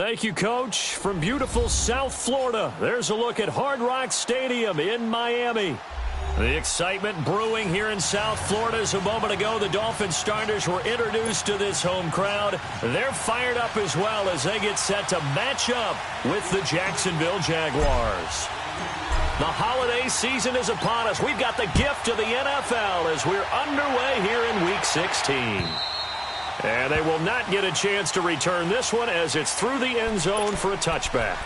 Thank you, Coach. From beautiful South Florida, there's a look at Hard Rock Stadium in Miami. The excitement brewing here in South Florida as a moment ago. The Dolphins starters were introduced to this home crowd. They're fired up as well as they get set to match up with the Jacksonville Jaguars. The holiday season is upon us. We've got the gift of the NFL as we're underway here in Week 16. And they will not get a chance to return this one as it's through the end zone for a touchback.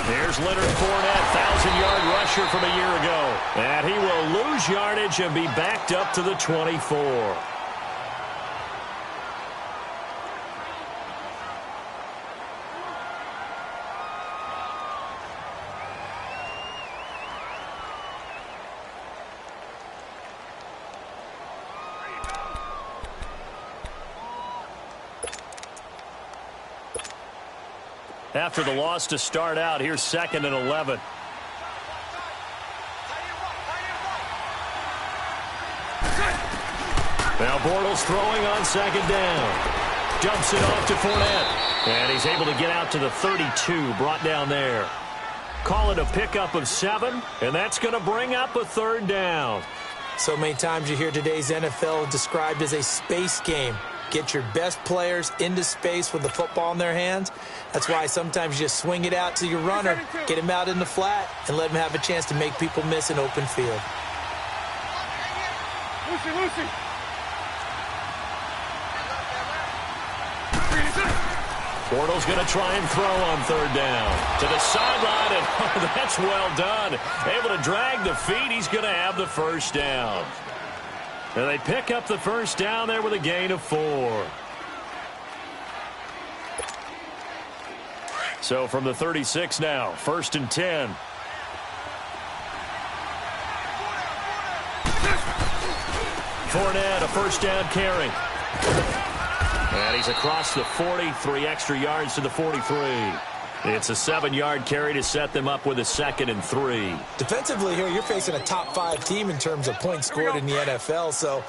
Here's Leonard Fournette, 1,000-yard rusher from a year ago. And he will lose yardage and be backed up to the 24. After the loss to start out, here's 2nd and 11. Now Bortles throwing on 2nd down. Dumps it off to Fournette. And he's able to get out to the 32, brought down there. Call it a pickup of 7, and that's going to bring up a 3rd down. So many times you hear today's NFL described as a space game. Get your best players into space with the football in their hands. That's why sometimes you just swing it out to your runner, get him out in the flat, and let him have a chance to make people miss an open field. Lucy. Bortles going to try and throw on 3rd down. To the sideline, and that's well done. Able to drag the feet. He's going to have the 1st down. And they pick up the 1st down there with a gain of 4. So from the 36 now, 1st and 10. Fournette, a 1st down carry. And he's across the 40, 3 extra yards to the 43. It's a 7-yard carry to set them up with a 2nd and 3. Defensively here, you're facing a top 5 team in terms of points scored in the NFL. So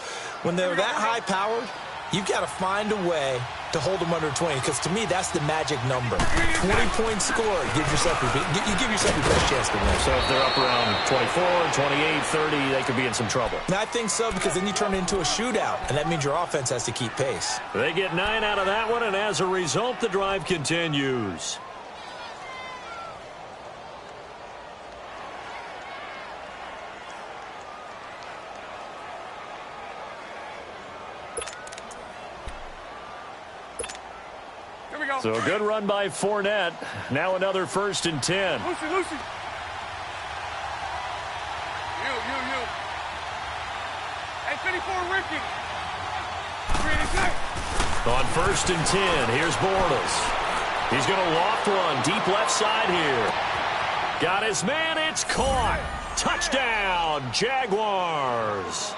when they're that high powered, you've got to find a way to hold them under 20. Because to me, that's the magic number. 20 points scored. You give yourself your best chance to win. So if they're up around 24, 28, 30, they could be in some trouble. And I think so, because then you turn it into a shootout. And that means your offense has to keep pace. They get 9 out of that one, and as a result, the drive continues. So a good run by Fournette. Now another 1st and 10. Lucy. You. Hey, 54, Ricky. On 1st and 10, here's Bortles. He's going to loft one deep left side here. Got his man. It's caught. Touchdown, Jaguars.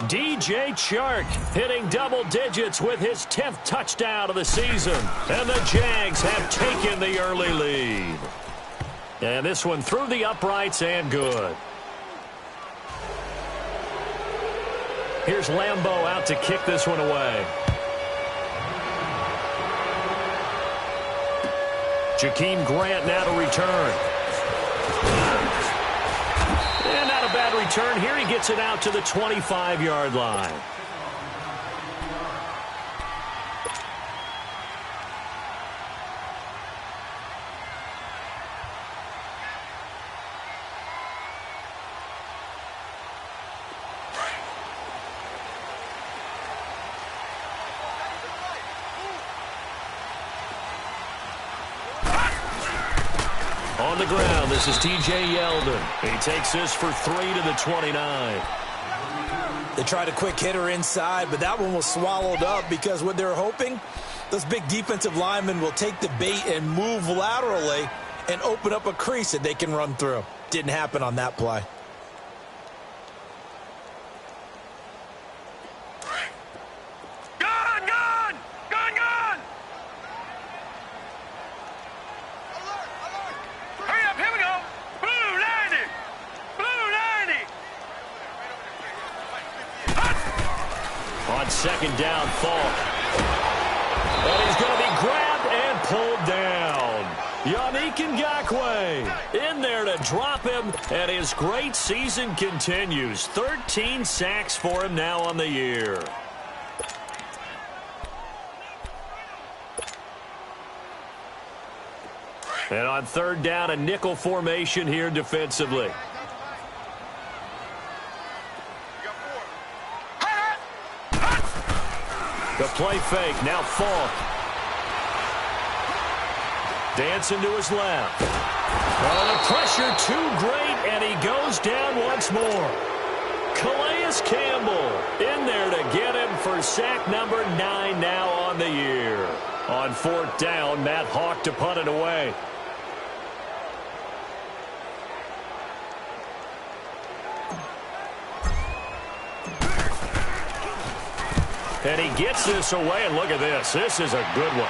DJ Chark hitting double digits with his 10th touchdown of the season. And the Jags have taken the early lead. And this one through the uprights and good. Here's Lambeau out to kick this one away. Jakeem Grant now to return. And not a bad return here. He gets it out to the 25-yard line. On the ground, this is T.J. Yeldon. He takes this for 3 to the 29. They tried a quick hitter inside, but that one was swallowed up because what they're hoping, those big defensive linemen will take the bait and move laterally and open up a crease that they can run through. Didn't happen on that play. Gun! Gun! Gun! Gun! Hurry up, here we go! Blue 90! Blue 90! On second down, Falk. And he's going to be grabbed and pulled down. Yannick Ngakoue in there to drop him, and his great season continues. 13 sacks for him now on the year. And on third down, a nickel formation here defensively. The play fake, now Falk. Dancing to his left. Oh, the pressure too great, and he goes down once more. Calais Campbell in there to get him for sack number 9 now on the year. On fourth down, Matt Hawk to punt it away. And he gets this away, and look at this. This is a good one.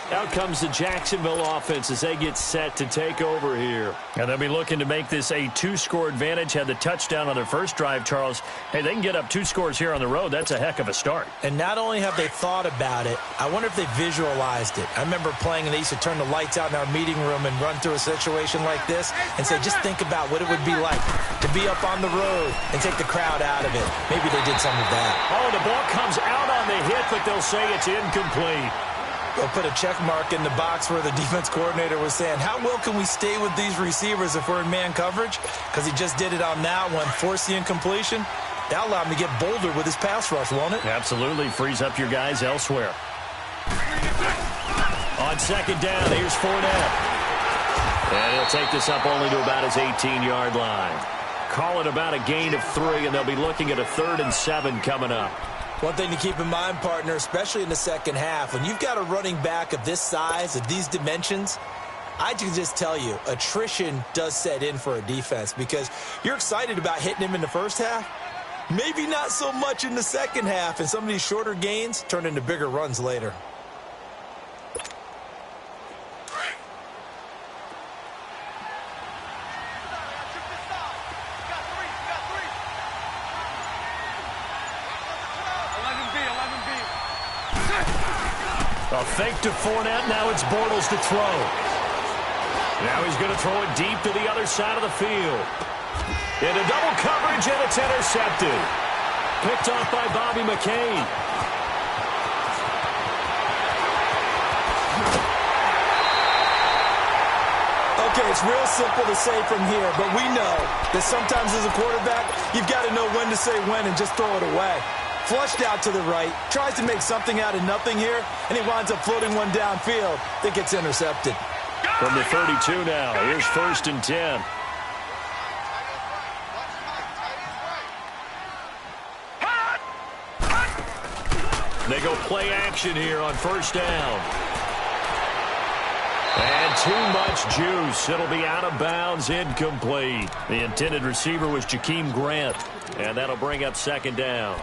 Out comes the Jacksonville offense as they get set to take over here. And they'll be looking to make this a 2-score advantage. Had the touchdown on their first drive, Charles. Hey, they can get up 2 scores here on the road. That's a heck of a start. And not only have they thought about it, I wonder if they visualized it. I remember playing, and they used to turn the lights out in our meeting room and run through a situation like this and say, just think about what it would be like to be up on the road and take the crowd out of it. Maybe they did some of that. Oh, the ball comes out on the hit, but they'll say it's incomplete. They'll put a check mark in the box where the defense coordinator was saying, how well can we stay with these receivers if we're in man coverage? Because he just did it on that one, forced the incompletion. That'll allow him to get bolder with his pass rush, won't it? Absolutely. Frees up your guys elsewhere. On second down, here's Fournette. And he'll take this up only to about his 18-yard line. Call it about a gain of 3, and they'll be looking at a 3rd and 7 coming up. One thing to keep in mind, partner, especially in the second half, when you've got a running back of this size, of these dimensions, I can just tell you, attrition does set in for a defense because you're excited about hitting him in the first half. Maybe not so much in the second half, and some of these shorter gains turn into bigger runs later. A fake to Fournette. Now it's Bortles to throw. Now he's going to throw it deep to the other side of the field. Into double coverage, and it's intercepted. Picked off by Bobby McCain. Okay, it's real simple to say from here, but we know that sometimes as a quarterback, you've got to know when to say when and just throw it away. Flushed out to the right, tries to make something out of nothing here, and he winds up floating one downfield that gets intercepted. From the 32 now, here's 1st and 10. They go play action here on 1st down. And too much juice. It'll be out of bounds, incomplete. The intended receiver was Jakeem Grant, and that'll bring up 2nd down.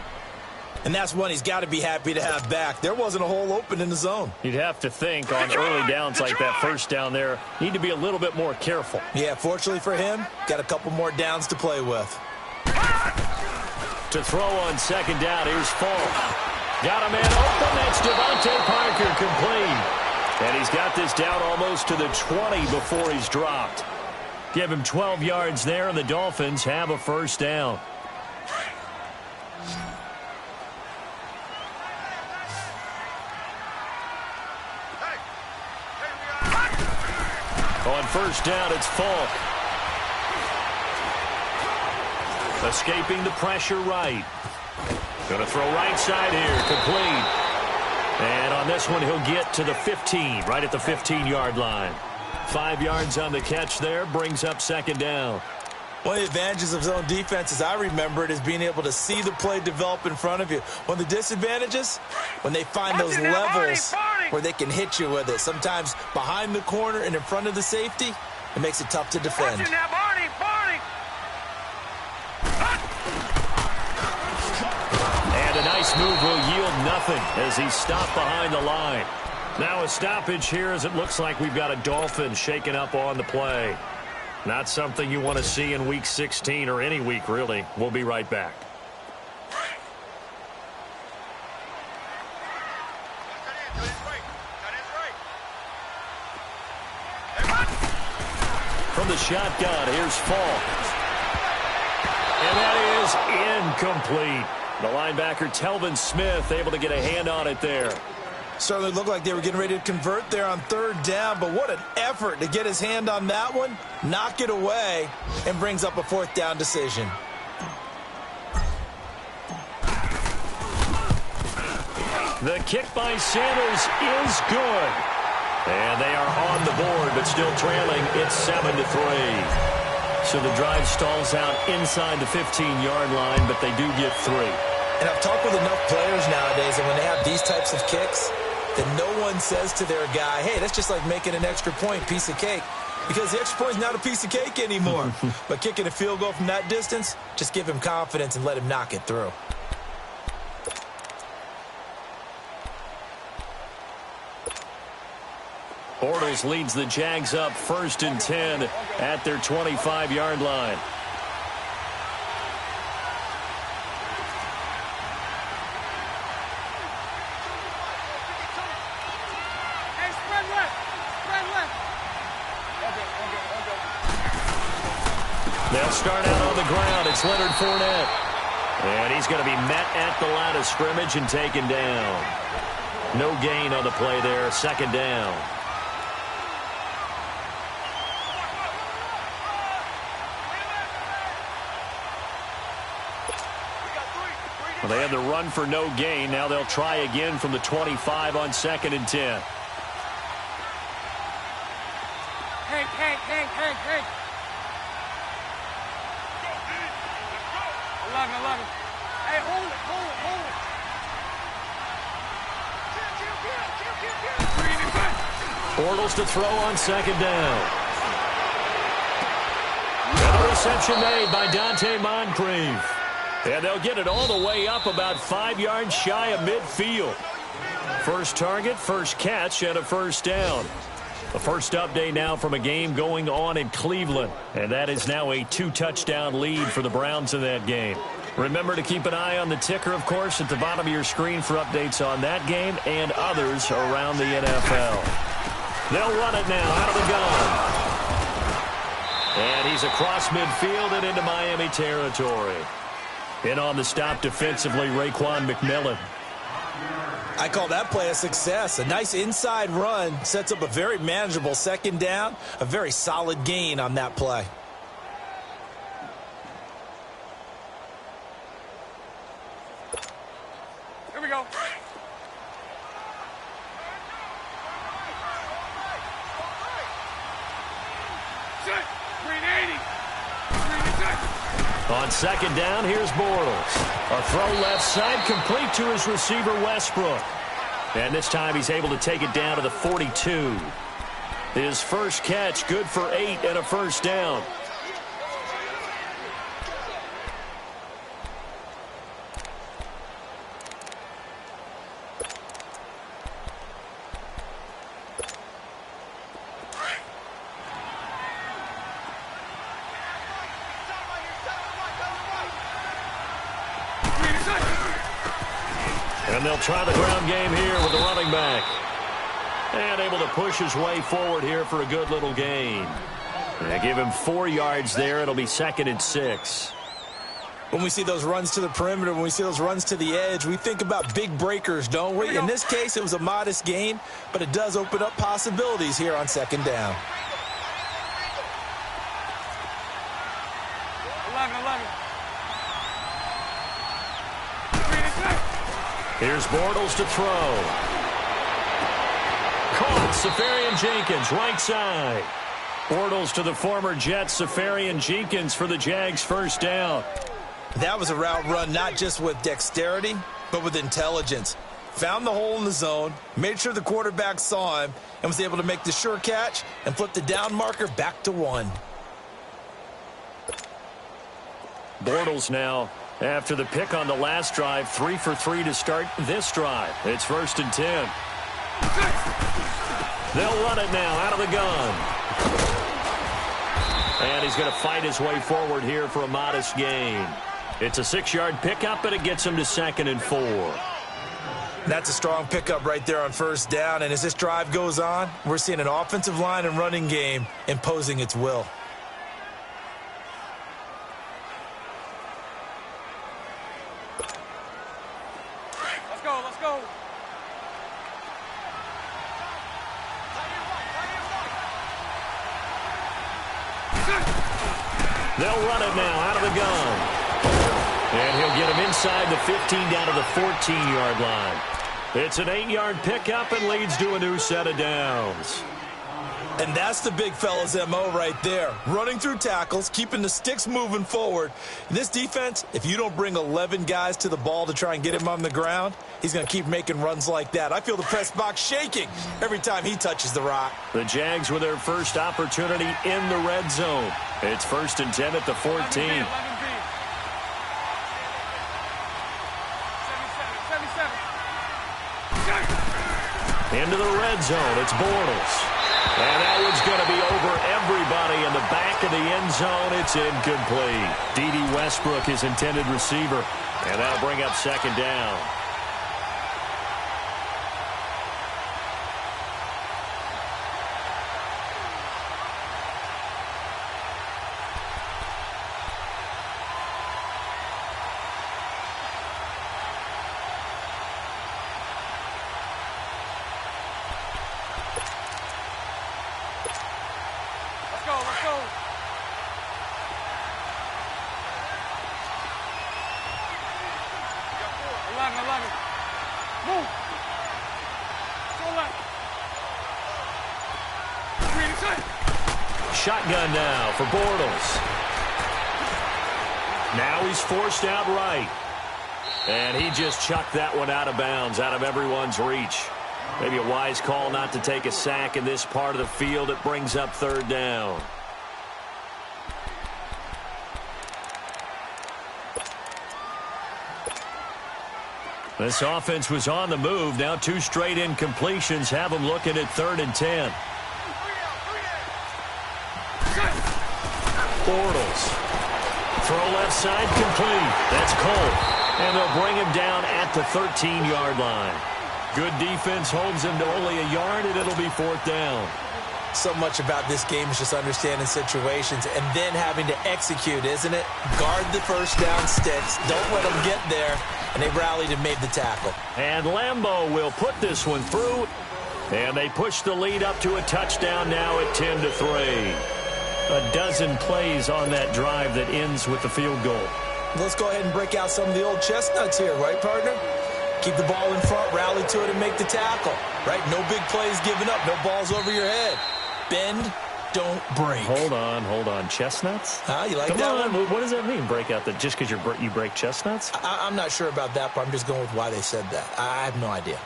And that's one he's got to be happy to have back. There wasn't a hole open in the zone. You'd have to think on early downs like that 1st down there, need to be a little bit more careful. Yeah, fortunately for him, got a couple more downs to play with. To throw on 2nd down, here's Falk. Got a man open, that's Devontae Parker, complete. And he's got this down almost to the 20 before he's dropped. Give him 12 yards there, and the Dolphins have a 1st down. On 1st down, it's Falk. Escaping the pressure right. Going to throw right side here, complete. And on this one, he'll get to the 15, right at the 15-yard line. 5 yards on the catch there, brings up 2nd down. One of the advantages of zone defense, as I remember it, is being able to see the play develop in front of you. One of the disadvantages, when they find those levels where they can hit you with it. Sometimes behind the corner and in front of the safety, it makes it tough to defend. Watch it now, Barney, Barney. And a nice move will yield nothing as he's stopped behind the line. Now a stoppage here as it looks like we've got a Dolphin shaken up on the play. Not something you want to see in Week 16 or any week, really. We'll be right back. From the shotgun, here's Falk. And that is incomplete. The linebacker, Telvin Smith, able to get a hand on it there. Certainly looked like they were getting ready to convert there on third down, but what an effort to get his hand on that one, knock it away, and brings up a fourth down decision. The kick by Sanders is good. And they are on the board, but still trailing. It's 7-3. So the drive stalls out inside the 15-yard line, but they do get 3. And I've talked with enough players nowadays, and when they have these types of kicks, that no one says to their guy, hey, that's just like making an extra point, piece of cake. Because the extra point is not a piece of cake anymore. But kicking a field goal from that distance, just give him confidence and let him knock it through. Bortles leads the Jags up 1st and 10 at their 25-yard line. Hey, spread left. Spread left. They'll start out on the ground. It's Leonard Fournette. And he's going to be met at the line of scrimmage and taken down. No gain on the play there. 2nd down. Well, they had the run for no gain. Now they'll try again from the 25 on 2nd and 10. Hank. Hey. 11. Hey, hold it. Bortles to throw on 2nd down. And a reception made by Dante Moncrief. And they'll get it all the way up about 5 yards shy of midfield. First target, first catch, and a 1st down. The first update now from a game going on in Cleveland. And that is now a 2-touchdown lead for the Browns in that game. Remember to keep an eye on the ticker, of course, at the bottom of your screen for updates on that game and others around the NFL. They'll run it now out of the gun. And he's across midfield and into Miami territory. In on the stop defensively, Raekwon McMillan. I call that play a success. A nice inside run sets up a very manageable 2nd down. A very solid gain on that play. Here we go. Set. 380. On 2nd down, here's Bortles. A throw left side, complete to his receiver, Westbrook. And this time he's able to take it down to the 42. His first catch, good for 8 and a 1st down. And they'll try the ground game here with the running back. And able to push his way forward here for a good little gain. They give him 4 yards there. It'll be 2nd and 6. When we see those runs to the perimeter, when we see those runs to the edge, we think about big breakers, don't we? In this case, it was a modest gain, but it does open up possibilities here on 2nd down. 11. Here's Bortles to throw. Caught, Safarian Jenkins, right side. Bortles to the former Jet, Safarian Jenkins for the Jags' 1st down. That was a route run not just with dexterity, but with intelligence. found the hole in the zone, made sure the quarterback saw him, and was able to make the sure catch and flip the down marker back to 1. Bortles now, after the pick on the last drive, 3 for 3 to start this drive. It's 1st and 10. They'll run it now out of the gun. And he's going to fight his way forward here for a modest gain. It's a 6-yard pickup, and it gets him to 2nd and 4. That's a strong pickup right there on 1st down, and as this drive goes on, we're seeing an offensive line and running game imposing its will. Let's go. They'll run it now out of the gun. And he'll get him inside the 15 down to the 14-yard line. It's an 8-yard pickup and leads to a new set of downs. And that's the big fella's MO right there. Running through tackles, keeping the sticks moving forward. This defense, if you don't bring 11 guys to the ball to try and get him on the ground, he's going to keep making runs like that. I feel the press box shaking every time he touches the rock. The Jags with their first opportunity in the red zone. It's 1st and 10 at the 14. Into the red zone, it's Bortles. And that one's going to be over everybody in the back of the end zone. It's incomplete. D.D. Westbrook, his intended receiver. And that'll bring up 2nd down. Let's go. Move. Go left. Shotgun now for Bortles. Now he's forced out right. And he just chucked that one out of bounds, out of everyone's reach. Maybe a wise call not to take a sack in this part of the field. It brings up 3rd down. This offense was on the move. Now 2 straight incompletions have them looking at 3rd and 10. Bortles. Throw left side complete. That's Cole. And they'll bring him down at the 13-yard line. Good defense holds him to only a yard, and it'll be 4th down. So much about this game is just understanding situations and then having to execute, isn't it? Guard the 1st down sticks. Don't let them get there. And they rallied and made the tackle. And Lambeau will put this one through. And they push the lead up to a touchdown now at 10-3. A dozen plays on that drive that ends with the field goal. Let's go ahead and break out some of the old chestnuts here, right, partner? Keep the ball in front, rally to it, and make the tackle, right? No big plays given up, no balls over your head. Bend, don't break. Hold on. Chestnuts? You like Come that on. one? What does that mean, break out? That just because you break chestnuts? I'm not sure about that, but I'm just going with why they said that. I have no idea.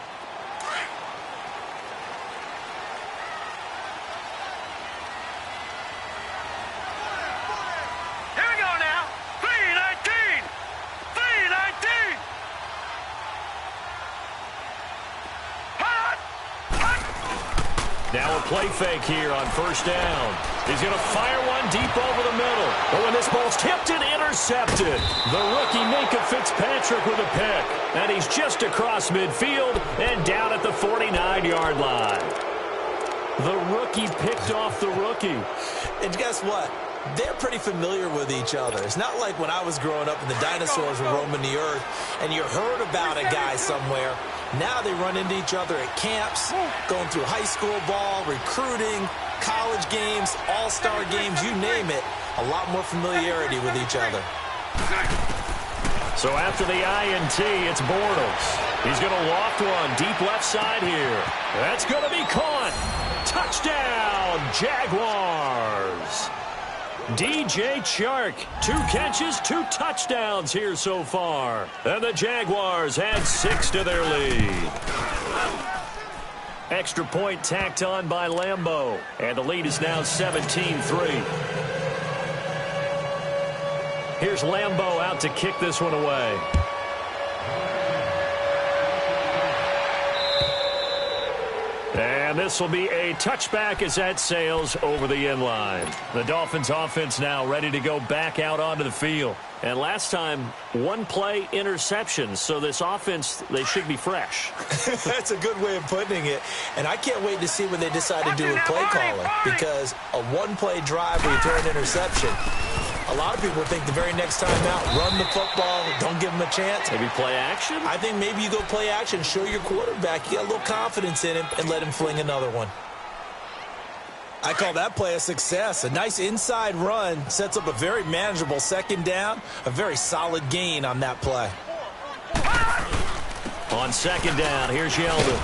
Here we go now. 3-19. 3-19. Now a play fake here on 1st down. He's going to fire one deep over the middle. But when this ball's tipped and intercepted, the rookie Minka Fitzpatrick with a pick. And he's just across midfield and down at the 49-yard line. The rookie picked off the rookie. And guess what? They're pretty familiar with each other. It's not like when I was growing up and the dinosaurs were roaming the earth and you heard about a guy somewhere. Now they run into each other at camps, going through high school ball, recruiting, college games, all-star games, you name it. A lot more familiarity with each other. So after the INT, it's Bortles. He's going to loft one deep left side here. That's going to be caught. Touchdown, Jaguars. DJ Chark, 2 catches, 2 touchdowns here so far. And the Jaguars add 6 to their lead. Extra point tacked on by Lambeau. And the lead is now 17-3. Here's Lambeau out to kick this one away. And this will be a touchback as that sails over the end line. The Dolphins offense now ready to go back out onto the field. And last time, 1 play interception. So this offense, they should be fresh. That's a good way of putting it. And I can't wait to see what they decide to do with play calling. Because a 1-play drive where you throw an interception, a lot of people think the very next time out, run the football, don't give him a chance. Maybe play action? I think maybe you go play action, show your quarterback, you get a little confidence in him, and let him fling another one. I call that play a success. A nice inside run sets up a very manageable second down, a very solid gain on that play. On second down, here's Yeldon.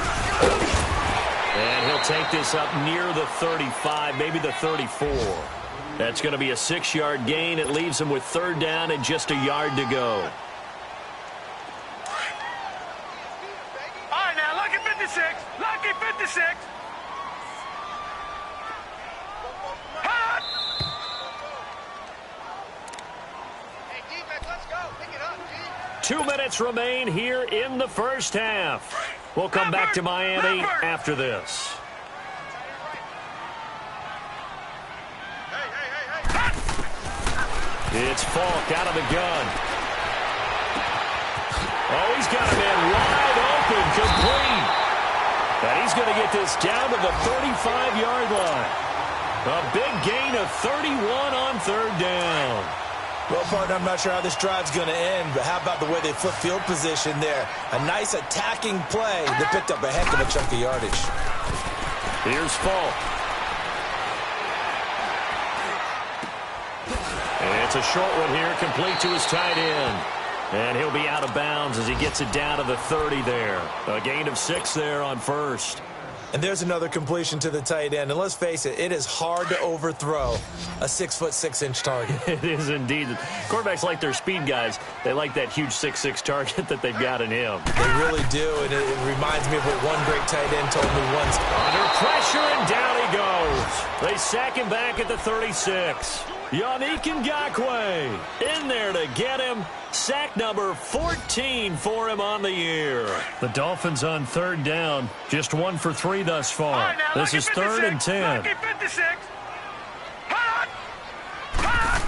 And he'll take this up near the 35, maybe the 34. That's going to be a 6-yard gain. It leaves him with 3rd down and just a yard to go. All right, now, lucky 56. Lucky 56. Hot. Hey, defense, let's go. Pick it up, G. 2 minutes remain here in the first half. We'll come back to Miami after this. It's Falk out of the gun. Oh, he's got a man wide open, complete. And he's going to get this down to the 35-yard line. A big gain of 31 on 3rd down. Well, partner, I'm not sure how this drive's going to end, but how about the way they flip field position there? A nice attacking play that picked up a heck of a chunk of yardage. Here's Falk. It's a short one here, complete to his tight end. And he'll be out of bounds as he gets it down to the 30 there. A gain of 6 there on 1st. And there's another completion to the tight end. And let's face it, it is hard to overthrow a 6'6" target. It is indeed. Quarterbacks like their speed guys. They like that huge 6'6" target that they've got in him. They really do, and it reminds me of what one great tight end told me once. Under pressure, and down he goes. They sack him back at the 36. Yannick Ngakoue in there to get him. Sack number 14 for him on the year. The Dolphins on 3rd down. Just 1 for 3 thus far. Right, now, this is 3rd and 10. Lucky 56. Hot. Hot.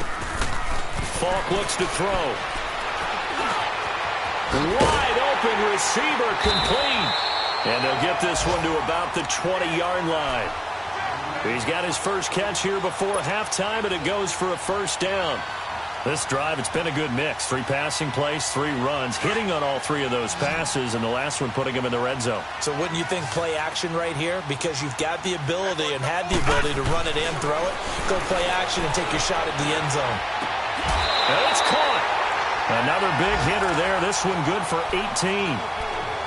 Falk looks to throw. Wide open receiver, complete. And they'll get this one to about the 20-yard line. He's got his first catch here before halftime, and it goes for a 1st down. This drive, it's been a good mix. 3 passing plays, 3 runs, hitting on all 3 of those passes, and the last one putting him in the red zone. So wouldn't you think play action right here? Because you've got the ability and had the ability to run it and throw it. Go play action and take your shot at the end zone. And it's caught. Another big hitter there. This one good for 18.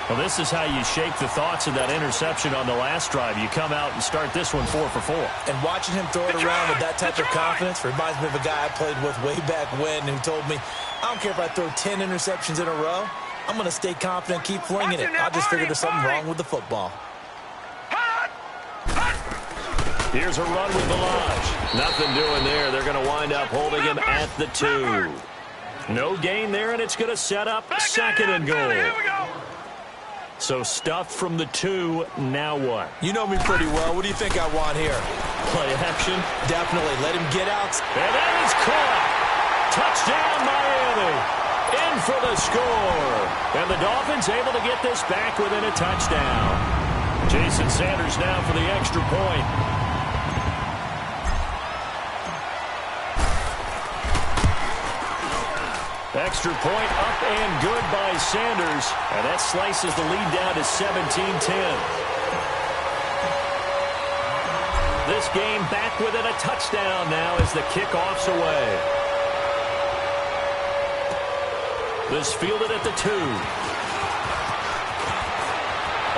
Well, this is how you shake the thoughts of that interception on the last drive. You come out and start this one 4 for 4. And watching him throw it around with that type of confidence reminds me of a guy I played with way back when who told me, I don't care if I throw 10 interceptions in a row. I'm going to stay confident, keep flinging it. I just figured there's something wrong with the football. Here's a run with Balaj. Nothing doing there. They're going to wind up holding him at the 2. No gain there, and it's going to set up 2nd and goal. Here we go. So stuffed from the 2, now what? You know me pretty well. What do you think I want here? Play action? Definitely. Let him get out. And that is caught. Touchdown, Miami. In for the score. And the Dolphins able to get this back within a touchdown. Jason Sanders now for the extra point. Extra point up and good by Sanders. And that slices the lead down to 17-10. This game back within a touchdown now as the kickoff's away. This fielded at the 2.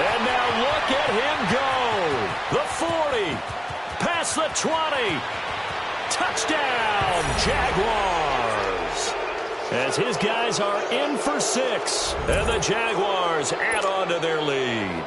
And now look at him go. The 40. Past the 20. Touchdown. Jaguars. As his guys are in for 6, and the Jaguars add on to their lead.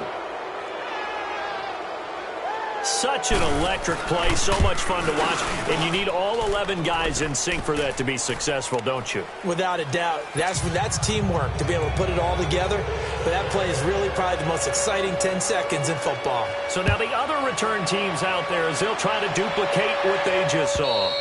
Such an electric play, so much fun to watch, and you need all 11 guys in sync for that to be successful, don't you? Without a doubt. That's teamwork, to be able to put it all together. But that play is really probably the most exciting 10 seconds in football. So now the other return teams out there, as they'll try to duplicate what they just saw.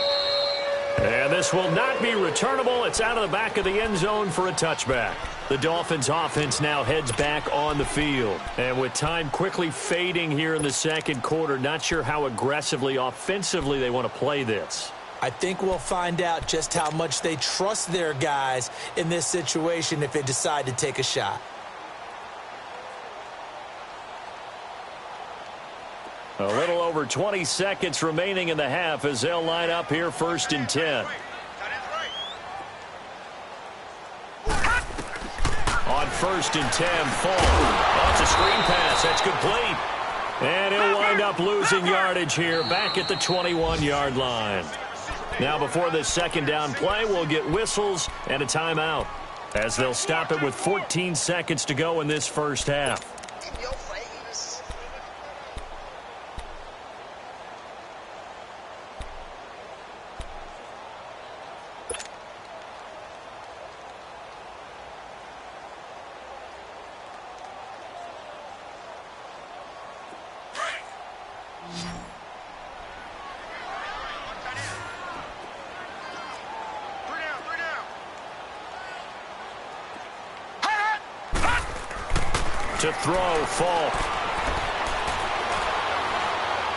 And this will not be returnable. It's out of the back of the end zone for a touchback. The Dolphins offense now heads back on the field. And with time quickly fading here in the second quarter, not sure how aggressively, offensively they want to play this. I think we'll find out just how much they trust their guys in this situation if they decide to take a shot. A little over 20 seconds remaining in the half as they'll line up here 1st and 10. On 1st and 10, Fall. That's a screen pass. That's complete. And he'll wind up losing yardage here back at the 21-yard line. Now before this second down play, we'll get whistles and a timeout as they'll stop it with 14 seconds to go in this first half. To throw, Falk.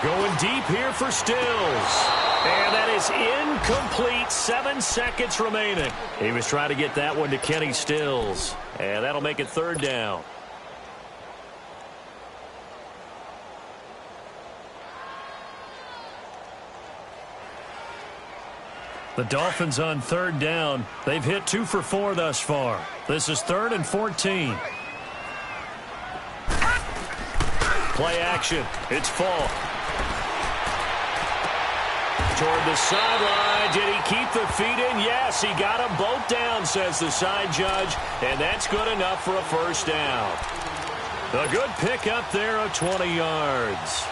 Going deep here for Stills. And that is incomplete. 7 seconds remaining. He was trying to get that one to Kenny Stills. And that'll make it 3rd down. The Dolphins on 3rd down. They've hit 2 for 4 thus far. This is 3rd and 14. Play action. It's Falk. Toward the sideline. Did he keep the feet in? Yes, he got them both down, says the side judge. And that's good enough for a 1st down. A good pick up there of 20 yards.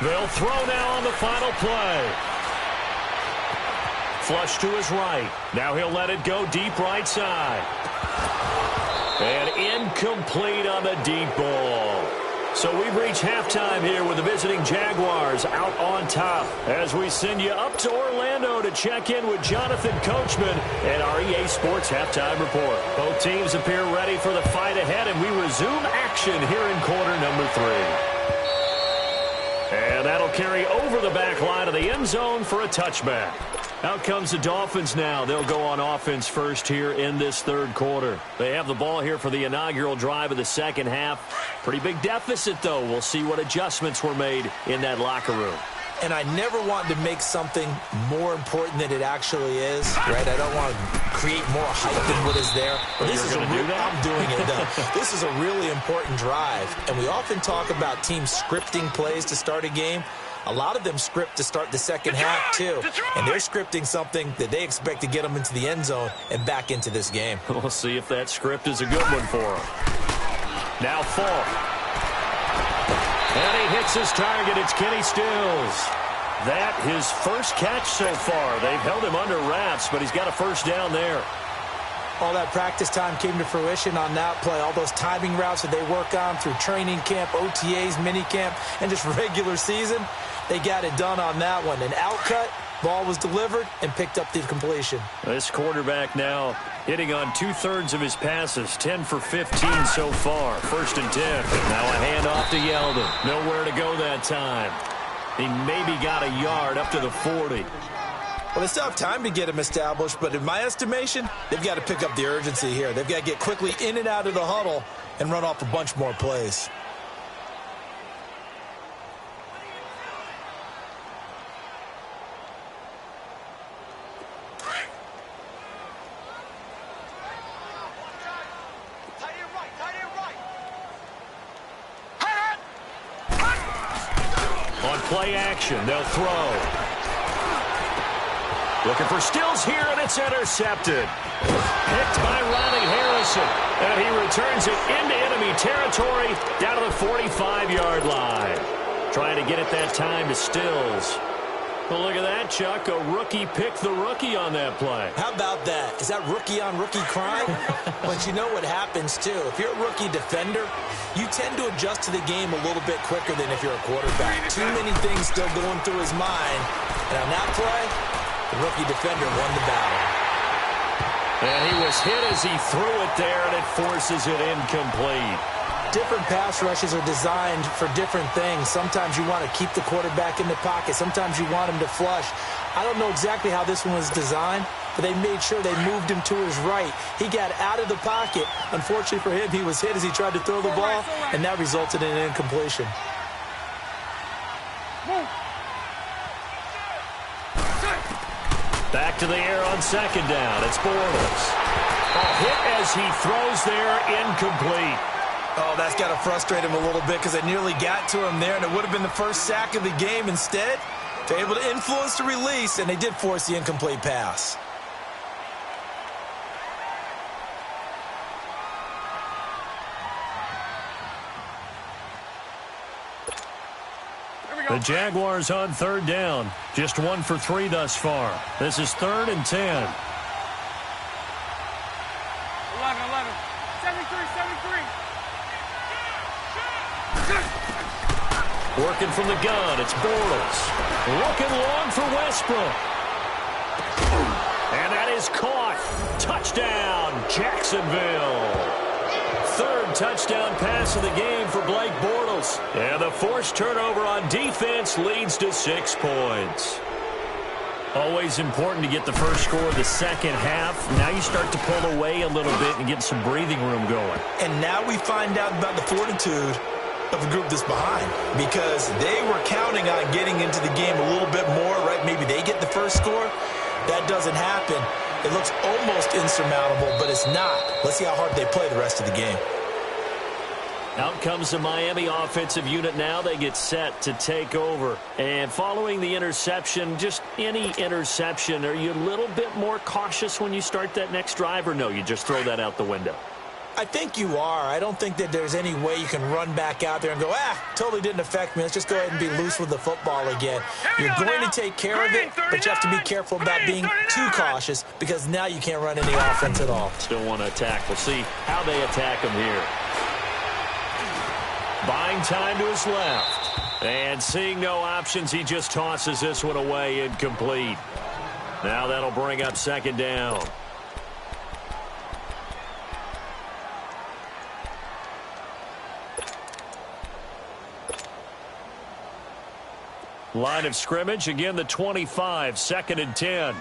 They'll throw now on the final play. Flush to his right. Now he'll let it go deep right side. And incomplete on the deep ball. So we've reached halftime here with the visiting Jaguars out on top as we send you up to Orlando to check in with Jonathan Coachman and our EA Sports Halftime Report. Both teams appear ready for the fight ahead, and we resume action here in quarter number 3. And that'll carry over the back line of the end zone for a touchback. Out comes the Dolphins now. They'll go on offense first here in this 3rd quarter. They have the ball here for the inaugural drive of the second half. Pretty big deficit, though. We'll see what adjustments were made in that locker room. And I never want to make something more important than it actually is, right? I don't want to create more hype than what is there. But this is I'm doing it, though. This is a really important drive. And we often talk about teams scripting plays to start a game. A lot of them script to start the second half, too. And they're scripting something that they expect to get them into the end zone and back into this game. We'll see if that script is a good one for them. Now Falk. And he hits his target. It's Kenny Stills. That his first catch so far. They've held him under wraps, but he's got a 1st down there. All that practice time came to fruition on that play. All those timing routes that they work on through training camp, OTAs, minicamp, and just regular season. They got it done on that one. An outcut, ball was delivered, and picked up the completion. This quarterback now hitting on 2/3 of his passes, 10 for 15 so far. 1st and 10. Now a handoff to Yeldon. Nowhere to go that time. He maybe got a yard up to the 40. Well, they still have time to get him established, but in my estimation, they've got to pick up the urgency here. They've got to get quickly in and out of the huddle and run off a bunch more plays. Tight end right, tight play action. They'll throw. Looking for Stills here, and it's intercepted. Picked by Ronnie Harrison. And he returns it into enemy territory down to the 45-yard line. Trying to get it that time to Stills. Well, look at that, Chuck. A rookie picked the rookie on that play. How about that? Is that rookie-on-rookie crime? But you know what happens, too. If you're a rookie defender, you tend to adjust to the game a little bit quicker than if you're a quarterback. Too many things still going through his mind. And on that play, the rookie defender won the battle. And he was hit as he threw it there, and it forces it incomplete. Different pass rushes are designed for different things. Sometimes you want to keep the quarterback in the pocket. Sometimes you want him to flush. I don't know exactly how this one was designed, but they made sure they moved him to his right. He got out of the pocket. Unfortunately for him, he was hit as he tried to throw the ball, and that resulted in an incompletion. Back to the air on second down. It's Bortles. A hit as he throws there, incomplete. Oh, that's got to frustrate him a little bit because they nearly got to him there, and it would have been the first sack of the game. Instead, they're able to influence the release, and they did force the incomplete pass. The Jaguars on third down. Just 1 for 3 thus far. This is 3rd and 10. 11, 73. Working from the gun, it's Bortles. Looking long for Westbrook. And that is caught. Touchdown, Jacksonville. 3rd touchdown pass of the game for Blake Bortles. And the forced turnover on defense leads to 6 points. Always important to get the first score of the second half. Now you start to pull away a little bit and get some breathing room going. And now we find out about the fortitude of the group that's behind, because they were counting on getting into the game a little bit more, right? Maybe they get the first score. That doesn't happen. It looks almost insurmountable, but it's not. Let's see how hard they play the rest of the game. Out comes the Miami offensive unit now. They get set to take over. And following the interception, just any interception, are you a little bit more cautious when you start that next drive, or no, you just throw that out the window? I think you are. I don't think that there's any way you can run back out there and go, totally didn't affect me. Let's just go ahead and be loose with the football again. You're going to take care of it, but you have to be careful about being too cautious, because now you can't run any offense at all. Still want to attack. We'll see how they attack him here. Buying time to his left. And seeing no options, he just tosses this one away, incomplete. Now that'll bring up second down. Line of scrimmage, again the 25, 2nd and 10.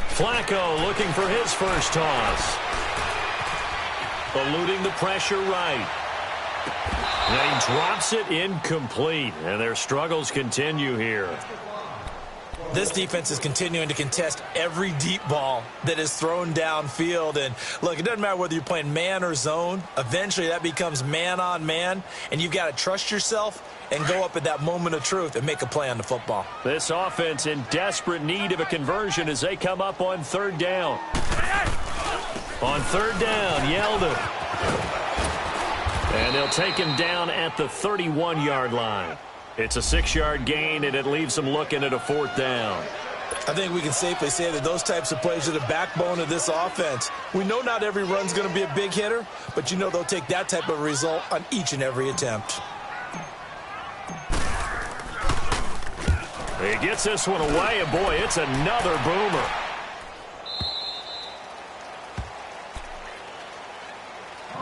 Flacco looking for his first toss. Eluding the pressure right. And he drops it incomplete, and their struggles continue here. This defense is continuing to contest every deep ball that is thrown downfield. And look, it doesn't matter whether you're playing man or zone. Eventually that becomes man on man, and you've got to trust yourself and go up at that moment of truth and make a play on the football. This offense in desperate need of a conversion as they come up on 3rd down. On 3rd down, Yeldon. And they'll take him down at the 31-yard line. It's a 6-yard gain, and it leaves them looking at a 4th down. I think we can safely say that those types of plays are the backbone of this offense. We know not every run's going to be a big hitter, but you know they'll take that type of result on each and every attempt. He gets this one away, and boy, it's another boomer.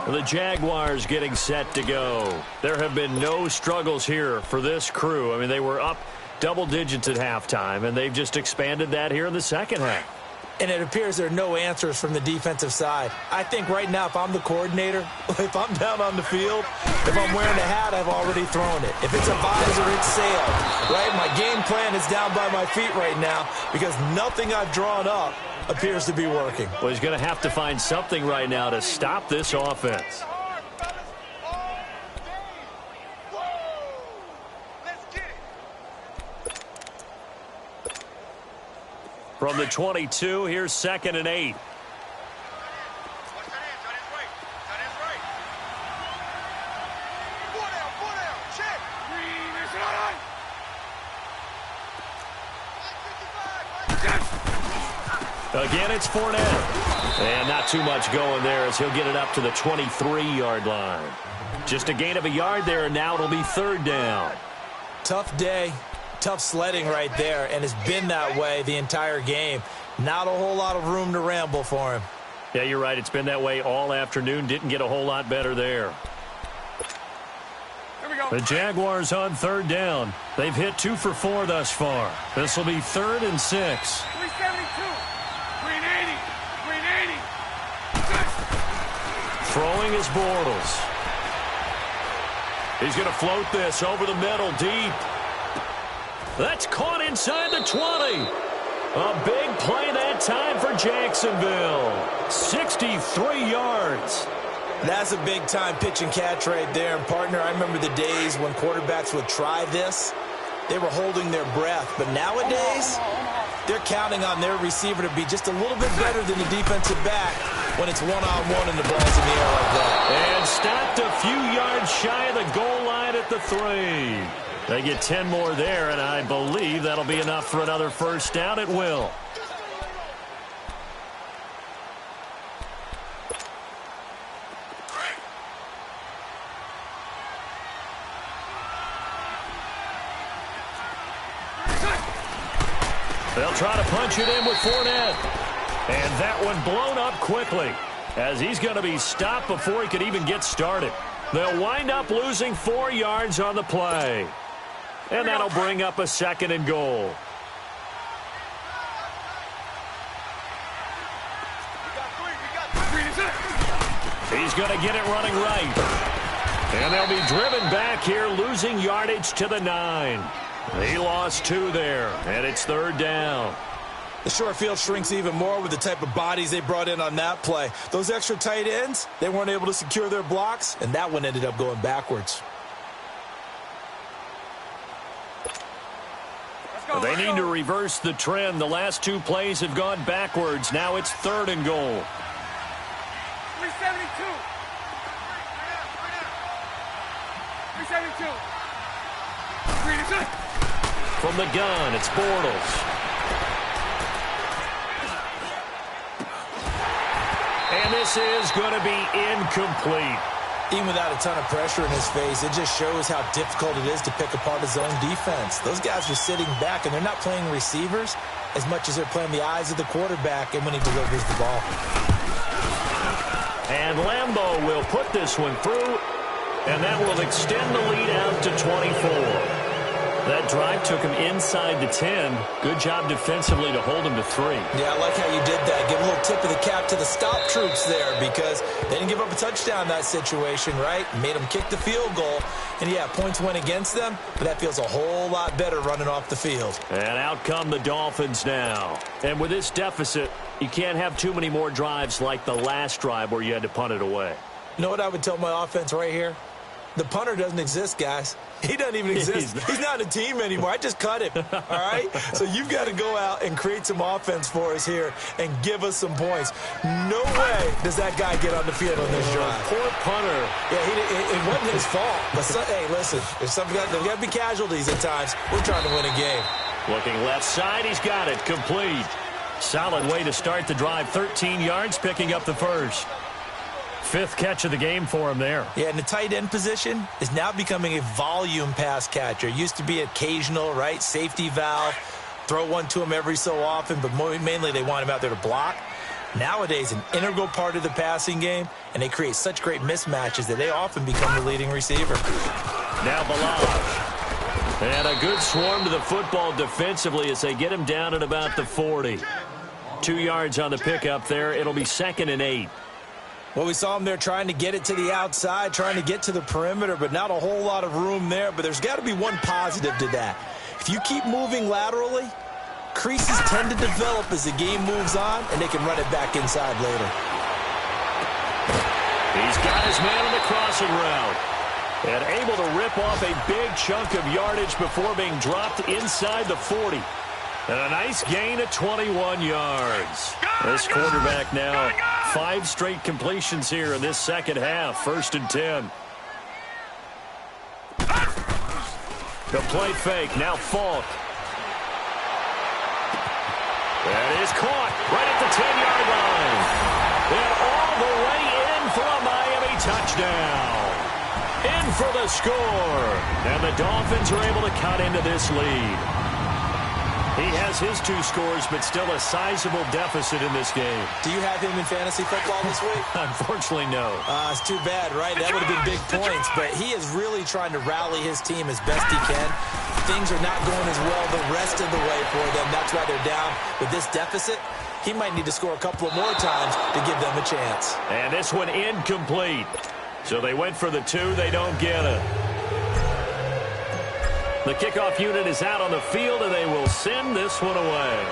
The Jaguars getting set to go. There have been no struggles here for this crew. I mean, they were up double digits at halftime, and they've just expanded that here in the second half. and it appears there are no answers from the defensive side. I think right now, if I'm the coordinator, if I'm down on the field, if I'm wearing a hat, I've already thrown it. If it's a visor, it's sailed, right? My game plan is down by my feet right now because nothing I've drawn up appears to be working. Well, he's going to have to find something right now to stop this offense. From the 22, here's 2nd and 8. Again, it's Fournette. And not too much going there as he'll get it up to the 23-yard line. Just a gain of a yard there, and now it'll be 3rd down. Tough day. Tough sledding right there, and it's been that way the entire game. Not a whole lot of room to ramble for him. Yeah, you're right. It's been that way all afternoon. Didn't get a whole lot better there. Here we go. The Jaguars on 3rd down. They've hit 2 for 4 thus far. This will be 3rd and 6. 372. 380. 380. Throwing is Bortles. He's going to float this over the middle deep. That's caught inside the 20. A big play that time for Jacksonville. 63 yards. That's a big-time pitch and catch right there. And, partner, I remember the days when quarterbacks would try this. They were holding their breath. But nowadays, they're counting on their receiver to be just a little bit better than the defensive back when it's one-on-one and the ball's in the air like that. And stopped a few yards shy of the goal line at the 3. They get 10 more there, and I believe that'll be enough for another 1st down. It will. They'll try to punch it in with Fournette. And that one blown up quickly as he's going to be stopped before he could even get started. They'll wind up losing 4 yards on the play. And that'll bring up a 2nd and goal. He's going to get it running right. And they'll be driven back here, losing yardage to the 9. He lost 2 there, and it's 3rd down. The short field shrinks even more with the type of bodies they brought in on that play. Those extra tight ends, they weren't able to secure their blocks, and that one ended up going backwards. They need to reverse the trend. The last 2 plays have gone backwards. Now it's 3rd and goal. 372. 372. From the gun, it's Bortles. And this is going to be incomplete. Even without a ton of pressure in his face, it just shows how difficult it is to pick apart his own defense. Those guys are sitting back, and they're not playing receivers as much as they're playing the eyes of the quarterback and when he delivers the ball. And Lambeau will put this one through, and that will extend the lead out to 24. That drive took him inside the 10. Good job defensively to hold him to 3. Yeah, I like how you did that. Give a little tip of the cap to the stop troops there because they didn't give up a touchdown in that situation, right? Made them kick the field goal. And, yeah, points went against them, but that feels a whole lot better running off the field. And out come the Dolphins now. And with this deficit, you can't have too many more drives like the last drive where you had to punt it away. You know what I would tell my offense right here? The punter doesn't exist, guys. He doesn't even exist. He's not a team anymore. I just cut him, all right? So you've got to go out and create some offense for us here and give us some points. No way does that guy get on the field on this drive. Poor punter. Yeah, it wasn't his fault. But, hey, listen, there's got to be casualties at times. We're trying to win a game. Looking left side, he's got it. Complete. Solid way to start the drive. 13 yards, picking up the first. 5th catch of the game for him there. Yeah, and the tight end position is now becoming a volume pass catcher. Used to be occasional, right? Safety valve. Throw one to him every so often, but mainly they want him out there to block. Nowadays, an integral part of the passing game, and they create such great mismatches that they often become the leading receiver. Now Balaj. And a good swarm to the football defensively as they get him down at about the 40. 2 yards on the pickup there. It'll be 2nd and 8. Well, we saw him there trying to get it to the outside, trying to get to the perimeter, but not a whole lot of room there. But there's got to be one positive to that. If you keep moving laterally, creases tend to develop as the game moves on, and they can run it back inside later. He's got his man on the crossing route. And able to rip off a big chunk of yardage before being dropped inside the 40. And a nice gain of 21 yards. This quarterback now 5 straight completions here in this second half. 1st and 10. The play fake. Now Falk. That is caught right at the 10-yard line. And all the way in for a Miami touchdown. In for the score. And the Dolphins are able to cut into this lead. He has his 2 scores, but still a sizable deficit in this game. Do you have him in fantasy football this week? Unfortunately, no. It's too bad, right? That would have been big points. But he is really trying to rally his team as best he can. Things are not going as well the rest of the way for them. That's why they're down with this deficit. He might need to score a couple of more times to give them a chance. And this one incomplete. So they went for the 2. They don't get it. The kickoff unit is out on the field, and they will send this one away.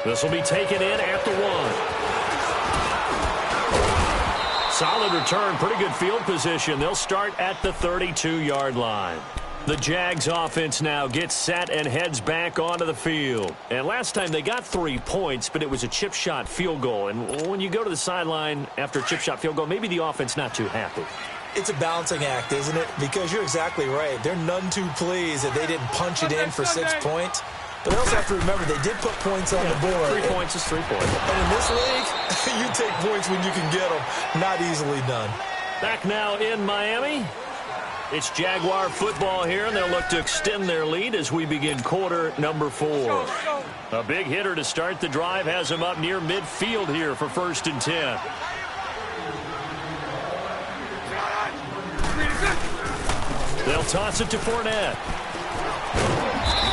This will be taken in at the 1. Solid return, pretty good field position. They'll start at the 32-yard line. The Jags offense now gets set and heads back onto the field. And last time they got 3 points, but it was a chip shot field goal. And when you go to the sideline after a chip shot field goal, maybe the offense not too happy. It's a balancing act, isn't it? Because you're exactly right. They're none too pleased that they didn't punch it in for 6 points. But they also have to remember they did put points on the board. 3 points is 3 points. And in this league, you take points when you can get them. Not easily done. Back now in Miami. It's Jaguar football here, and they'll look to extend their lead as we begin quarter number 4. A big hitter to start the drive has him up near midfield here for 1st and 10. They'll toss it to Fournette.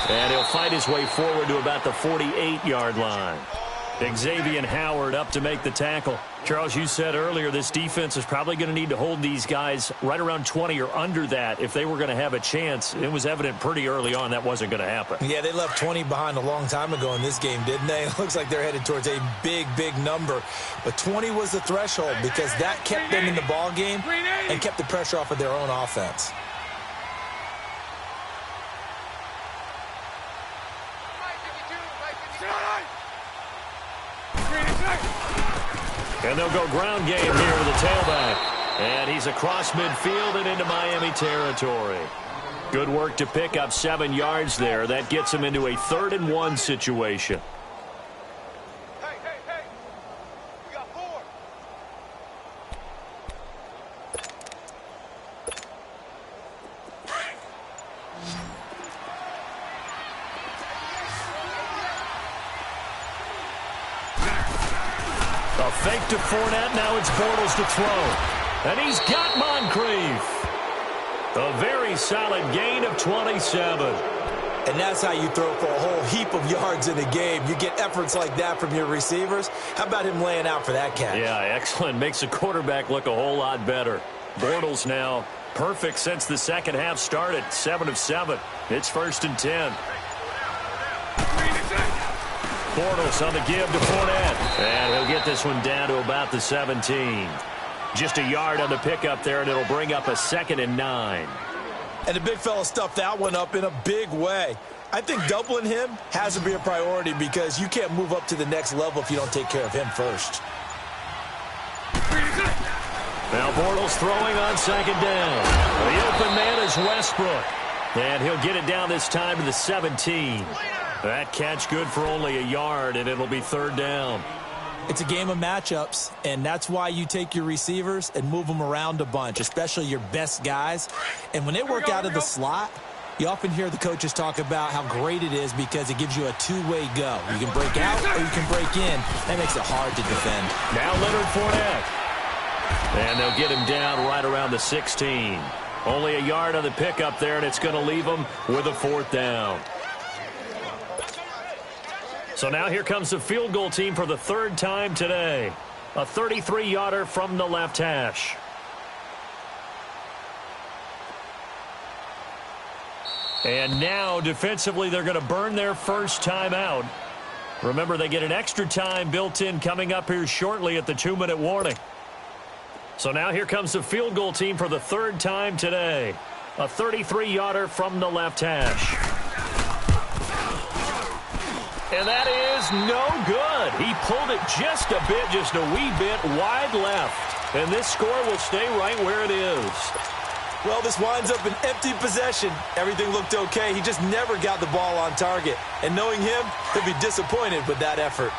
And he'll fight his way forward to about the 48-yard line. Xavier Howard up to make the tackle. Charles, you said earlier this defense is probably going to need to hold these guys right around 20 or under that if they were going to have a chance. It was evident pretty early on that wasn't going to happen. Yeah, they left 20 behind a long time ago in this game, didn't they? It looks like they're headed towards a big, big number. But 20 was the threshold because that kept them in the ball game and kept the pressure off of their own offense. And they'll go ground game here with the tailback. And he's across midfield and into Miami territory. Good work to pick up 7 yards there. That gets him into a 3rd and 1 situation. Hey, we got 4. A fake to Fournette. Now it's Bortles to throw. And he's got Moncrief. A very solid gain of 27. And that's how you throw for a whole heap of yards in a game. You get efforts like that from your receivers. How about him laying out for that catch? Yeah, excellent. Makes the quarterback look a whole lot better. Bortles now perfect since the second half started. 7 of 7. It's 1st and 10. Bortles on the give to Fournette. And he'll get this one down to about the 17. Just a yard on the pickup there, and it'll bring up a 2nd and 9. And the big fella stuffed that one up in a big way. I think doubling him has to be a priority because you can't move up to the next level if you don't take care of him first. Now Bortles throwing on 2nd down. The open man is Westbrook. And he'll get it down this time to the 17. That catch good for only a yard, and it'll be 3rd down. It's a game of matchups, and that's why you take your receivers and move them around a bunch, especially your best guys. And when they work out of the slot, you often hear the coaches talk about how great it is because it gives you a two-way go. You can break out or you can break in. That makes it hard to defend. Now Leonard Fournette. And they'll get him down right around the 16. Only a yard on the pickup there, and it's going to leave him with a 4th down. So now here comes the field goal team for the third time today. A 33-yarder from the left hash. And now, defensively, they're going to burn their first time out. Remember, they get an extra time built in coming up here shortly at the 2-minute warning. So now here comes the field goal team for the third time today. A 33-yarder from the left hash. And that is no good. He pulled it just a wee bit wide left. And this score will stay right where it is. Well, this winds up an empty possession. Everything looked okay. He just never got the ball on target. And knowing him, he'll be disappointed with that effort.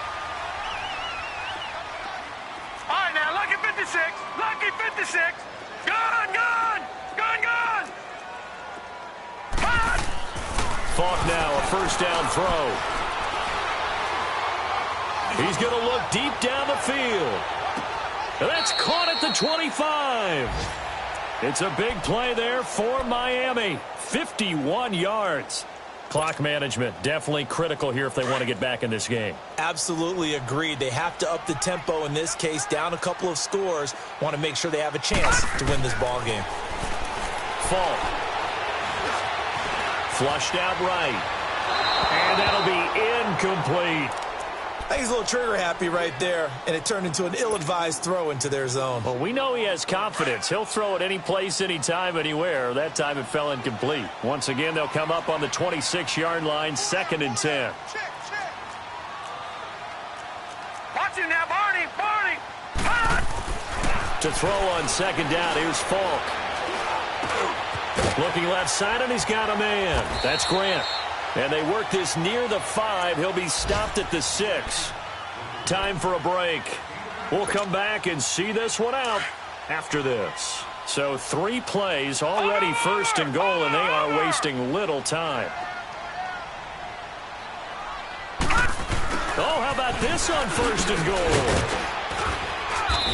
All right, now, lucky 56. Lucky 56. Gun, gun. Gun, gun. Hot. Falk now, a first down throw. He's going to look deep down the field. And that's caught at the 25. It's a big play there for Miami. 51 yards. Clock management definitely critical here if they want to get back in this game. Absolutely agreed. They have to up the tempo in this case, down a couple of scores. Want to make sure they have a chance to win this ball game. Falk. Flushed out right. And that'll be incomplete. I think he's a little trigger happy right there, and it turned into an ill-advised throw into their zone. Well, we know he has confidence. He'll throw it any place, anytime, anywhere. That time it fell incomplete. Once again, they'll come up on the 26-yard line, 2nd and 10. Watch it now, Barney. Barney. Hot. To throw on 2nd down, here's Falk. Looking left side, and he's got a man. That's Grant. And they work this near the 5. He'll be stopped at the 6. Time for a break. We'll come back and see this one out after this. So 3 plays, already 1st and goal, and they are wasting little time. Oh, how about this on 1st and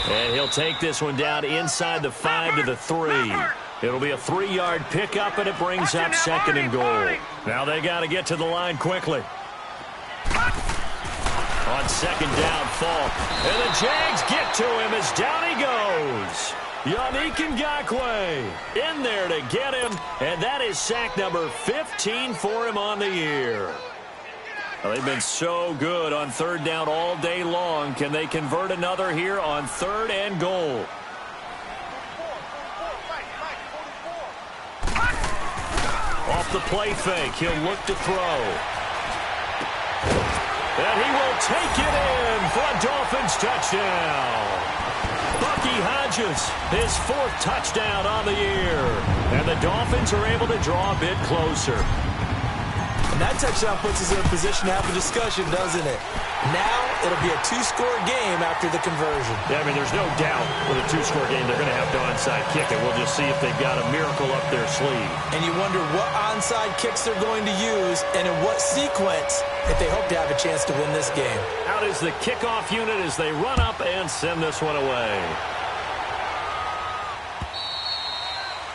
goal? And he'll take this one down inside the 5 to the 3. It'll be a 3-yard pickup, and it brings up 2nd and goal. Now they got to get to the line quickly. On 2nd down, Falk. And the Jags get to him as down he goes. Yannick Ngakoue in there to get him, and that is sack number 15 for him on the year. Well, they've been so good on 3rd down all day long. Can they convert another here on 3rd and goal? Off the play fake, he'll look to throw. And he will take it in for a Dolphins touchdown. Bucky Hodges, his 4th touchdown on the year. And the Dolphins are able to draw a bit closer. And that touchdown puts us in a position to have a discussion, doesn't it? Now it'll be a 2-score game after the conversion. Yeah, I mean, there's no doubt with a 2-score game they're going to have to onside kick it. We'll just see if they've got a miracle up their sleeve. And you wonder what onside kicks they're going to use and in what sequence if they hope to have a chance to win this game. Out is the kickoff unit as they run up and send this one away.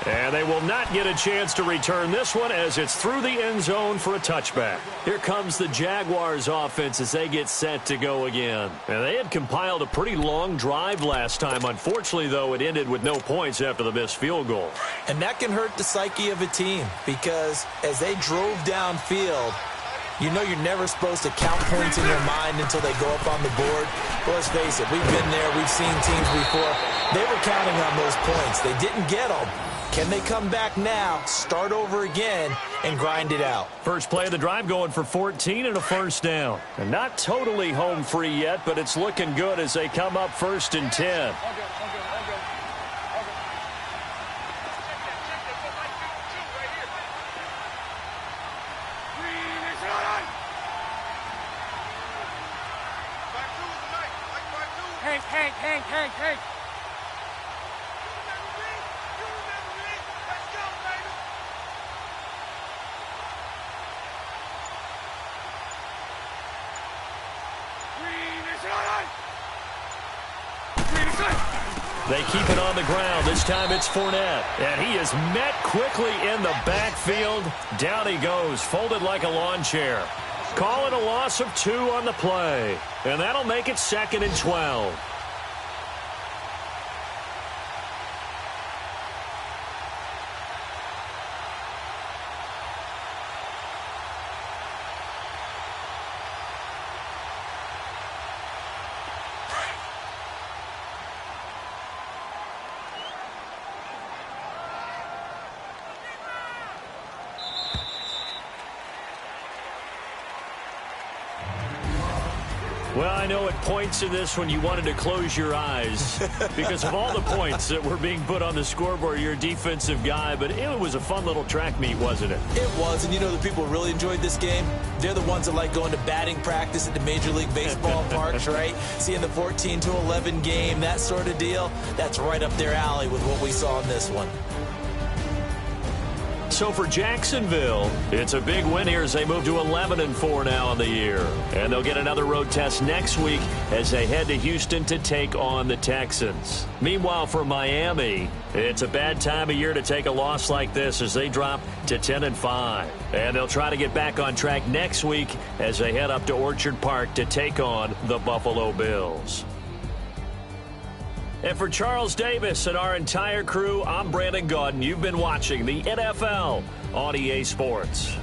And they will not get a chance to return this one as it's through the end zone for a touchback. Here comes the Jaguars offense as they get set to go again. And they had compiled a pretty long drive last time. Unfortunately, though, it ended with no points after the missed field goal. And that can hurt the psyche of a team because as they drove downfield, you know you're never supposed to count points in your mind until they go up on the board. Well, let's face it, we've been there. We've seen teams before. They were counting on those points. They didn't get them. Can they come back now, start over again, and grind it out? First play of the drive going for 14 and a 1st down. And not totally home free yet, but it's looking good as they come up 1st and 10. Hank. They keep it on the ground. This time it's Fournette. And he is met quickly in the backfield. Down he goes, folded like a lawn chair. Calling a loss of 2 on the play. And that'll make it 2nd and 12. Well, I know at points in this one you wanted to close your eyes because of all the points that were being put on the scoreboard. You're a defensive guy, but it was a fun little track meet, wasn't it? It was, and you know the people who really enjoyed this game? They're the ones that like going to batting practice at the Major League Baseball parks, right? Seeing the 14-11 game, that sort of deal. That's right up their alley with what we saw in this one. So for Jacksonville, it's a big win here as they move to 11-4 now in the year. And they'll get another road test next week as they head to Houston to take on the Texans. Meanwhile, for Miami, it's a bad time of year to take a loss like this as they drop to 10-5. And they'll try to get back on track next week as they head up to Orchard Park to take on the Buffalo Bills. And for Charles Davis and our entire crew, I'm Brandon Gaudin. You've been watching the NFL on EA Sports.